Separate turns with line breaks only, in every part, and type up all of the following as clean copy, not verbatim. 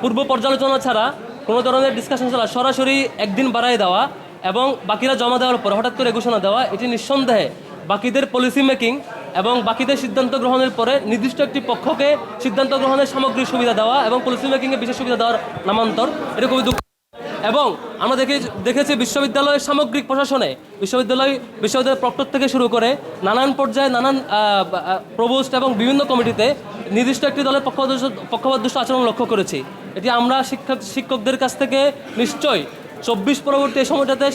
পূর্ব পর্যালোচনা ছাড়া কোনো ধরনের ডিসকাশন ছাড়া সরাসরি একদিন বাড়ায় দেওয়া এবং বাকিরা জমা দেওয়ার পর হঠাৎ করে ঘোষণা দেওয়া, এটি নিঃসন্দেহে বাকিদের পলিসি মেকিং এবং বাকিদের সিদ্ধান্ত গ্রহণের পরে নির্দিষ্ট একটি পক্ষকে সিদ্ধান্ত গ্রহণের সামগ্রিক সুবিধা দেওয়া এবং পলিসি মেকিংয়ে বিশেষ সুবিধা দেওয়ার নামান্তর। এটা খুবই দুঃখ। এবং আমরা দেখেছি বিশ্ববিদ্যালয়ের সামগ্রিক প্রশাসনে বিশ্ববিদ্যালয়ের প্রক্টর থেকে শুরু করে নানান পর্যায়ে নানান প্রভোস্ট এবং বিভিন্ন কমিটিতে নির্দিষ্ট একটি দলের পক্ষপাতদুষ্ট আচরণ লক্ষ্য করেছি। এটি আমরা শিক্ষকদের কাছ থেকে নিশ্চয়ই 24 পরবর্তী এই সময়টাতে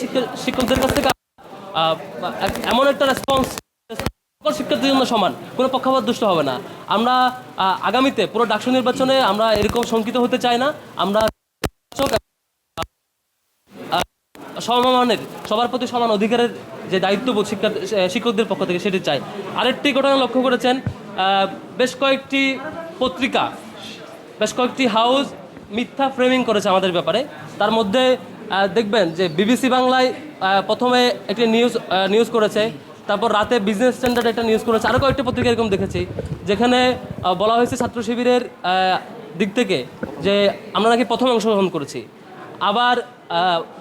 শিক্ষকদের কাছ থেকে এমন একটা রেসপন্স, সকল শিক্ষার্থীর জন্য সমান, কোনো পক্ষপাতদুষ্ট হবে না। আমরা আগামীতে পুরো ডাকসু নির্বাচনে আমরা এরকম শঙ্কিত হতে চাই না। আমরা সমমানের সবার প্রতি সমান অধিকারের যে দায়িত্ববোধ শিক্ষকদের পক্ষ থেকে সেটি চাই। আরেকটি ঘটনা লক্ষ্য করেছেন, বেশ কয়েকটি পত্রিকা, বেশ কয়েকটি হাউস মিথ্যা ফ্রেমিং করেছে আমাদের ব্যাপারে। তার মধ্যে দেখবেন যে বিবিসি বাংলায় প্রথমে একটি নিউজ করেছে, তারপর রাতে বিজনেস স্ট্যান্ডার্ড একটা নিউজ করেছে, আরও কয়েকটি পত্রিকা এরকম দেখেছি যেখানে বলা হয়েছে ছাত্র শিবিরের দিক থেকে যে আমরা নাকি প্রথম অংশগ্রহণ করেছি। আবার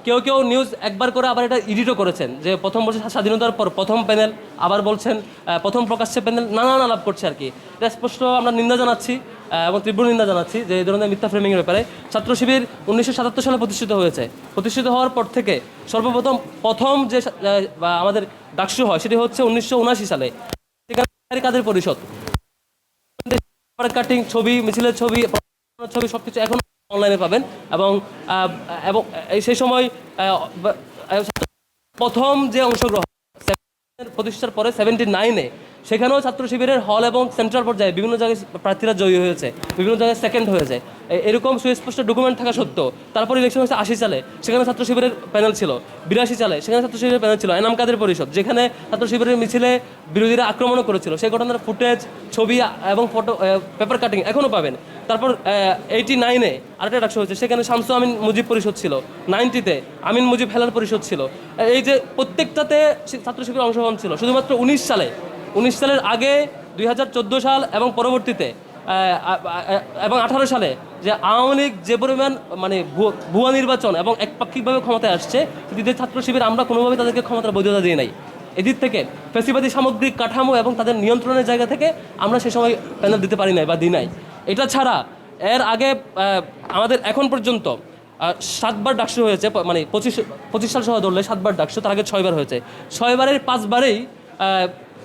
কেউ কেউ নিউজ একবার করে আবার এটা এডিটও করেছেন যে প্রথম বছর স্বাধীনতার পর প্রথম প্যানেল, আবার বলছেন প্রথম প্রকাশ্যে প্যানেল, নানান আলাপ করছে আর কি। এটা স্পষ্ট আমরা নিন্দা জানাচ্ছি এবং তীব্র নিন্দা জানাচ্ছি যে এই ধরনের মিথ্যা ফ্রেমিংয়ের ব্যাপারে। ছাত্র শিবির 1977 সালে প্রতিষ্ঠিত হওয়ার পর থেকে প্রথম যে আমাদের ডাকসু হয় সেটি হচ্ছে 1979 সালে। সেখানে কাদের পরিষদ, কাটিং ছবি, মিছিলের ছবি সব কিছু এখন অনলাইনে পাবেন। এবং সেই সময় প্রথম যে অংশগ্রহণ প্রতিষ্ঠার পরে 79-এ সেখানেও ছাত্র শিবিরের হল এবং সেন্ট্রাল পর্যায়ে বিভিন্ন জায়গায় প্রার্থীরা জয়ী হয়েছে, বিভিন্ন জায়গায় সেকেন্ড হয়েছে। এরকম সুস্পষ্ট ডকুমেন্ট থাকা সত্ত্বেও তারপর ইলেকশন হয়েছে 80 সালে, সেখানে ছাত্র শিবিরের প্যানেল ছিল। 82 সালে সেখানে ছাত্র শিবিরের প্যানেল ছিল। এনাম কাদের পরিষদ, যেখানে ছাত্র শিবিরের মিছিলে বিরোধীরা আক্রমণও করেছিল, সেই ঘটনার ফুটেজ, ছবি এবং ফটো, পেপার কাটিং এখনও পাবেন। তারপর 89-এ আরেকটা ডাকসু হয়েছে, সেখানে শামসু আমিন মুজিব পরিষদ ছিল। 90-তে আমিন মুজিব হেলাল পরিষদ ছিল। এই যে প্রত্যেকটাতে ছাত্র শিবিরের অংশগ্রহণ ছিল। শুধুমাত্র 19 সালের আগে 2014 সাল এবং পরবর্তীতে এবং 18 সালে যে আওয়ামী লীগ যে পরিমাণ মানে ভুয়া নির্বাচন এবং একপাক্ষিকভাবে ক্ষমতায় আসছে, কিন্তু ছাত্র শিবির আমরা কোনোভাবে তাদেরকে ক্ষমতার বৈধতা দিয়ে নাই। এদিক থেকে ফ্যাসিবাদী সামগ্রিক কাঠামো এবং তাদের নিয়ন্ত্রণের জায়গা থেকে আমরা সে সময় প্যানেল দিতে পারি নাই বা দিই নাই। এটা ছাড়া এর আগে আমাদের এখন পর্যন্ত 7বার ডাকসু হয়েছে, মানে 25 সাল সহ ধরলে 7বার ডাকসু, তার আগে 6বার হয়েছে। 6বারের 5বারেই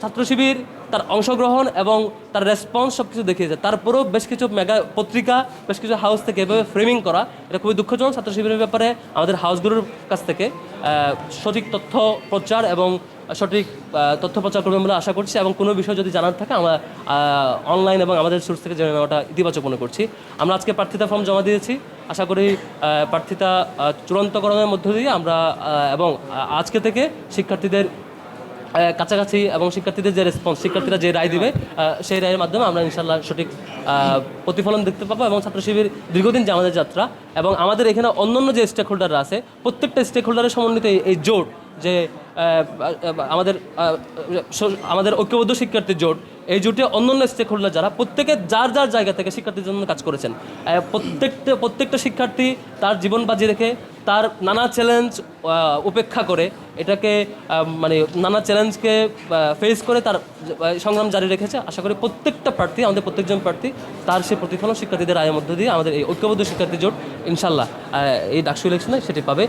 ছাত্র শিবির তার অংশগ্রহণ এবং তার রেসপন্স সব কিছু দেখিয়েছে। তারপরেও বেশ কিছু মেগা পত্রিকা, বেশ কিছু হাউস থেকে এভাবে ফ্রেমিং করা, এটা খুবই দুঃখজনক। ছাত্র শিবিরের ব্যাপারে আমাদের হাউসগুলোর কাছ থেকে সঠিক তথ্য প্রচার এবং সঠিক তথ্য প্রচার করবেন বলে আশা করছি। এবং কোনো বিষয় যদি জানার থাকে আমরা অনলাইন এবং আমাদের সোর্স থেকে জেনে নেওয়াটা ইতিবাচক মনে করছি। আমরা আজকে প্রার্থিতা ফর্ম জমা দিয়েছি। আশা করি প্রার্থিতা চূড়ান্তকরণের মধ্য দিয়ে আমরা এবং আজকে থেকে শিক্ষার্থীদের কাছাকাছি এবং শিক্ষার্থীদের যে রেসপন্স, শিক্ষার্থীরা যে রায় দিবে সেই রায়ের মাধ্যমে আমরা ইনশাল্লাহ সঠিক প্রতিফলন দেখতে পাবো। এবং ছাত্র শিবির দীর্ঘদিন যে আমাদের যাত্রা এবং আমাদের এখানে অন্যান্য যে স্টেক হোল্ডাররা আছে, প্রত্যেকটা স্টেক হোল্ডারের সমন্বিত এই জোট, যে আমাদের ঐক্যবদ্ধ শিক্ষার্থী জোট, এই জোটে অন্যান্য স্টেক হোল্ডার যারা প্রত্যেকে যার যার জায়গা থেকে শিক্ষার্থীর জন্য কাজ করেছেন। প্রত্যেকটা শিক্ষার্থী তার জীবন বাজি রেখে, তার নানা চ্যালেঞ্জ উপেক্ষা করে, এটাকে মানে নানা চ্যালেঞ্জকে ফেস করে তার সংগ্রাম জারি রেখেছে। আশা করি প্রত্যেকটা প্রার্থী, আমাদের প্রত্যেকজন প্রার্থী তার সেই প্রতিফলন শিক্ষার্থীদের রায়ের মধ্য দিয়ে আমাদের এই ঐক্যবদ্ধ শিক্ষার্থী জোট ইনশাল্লাহ এই ডাকসু ইলেকশনে সেটি পাবে।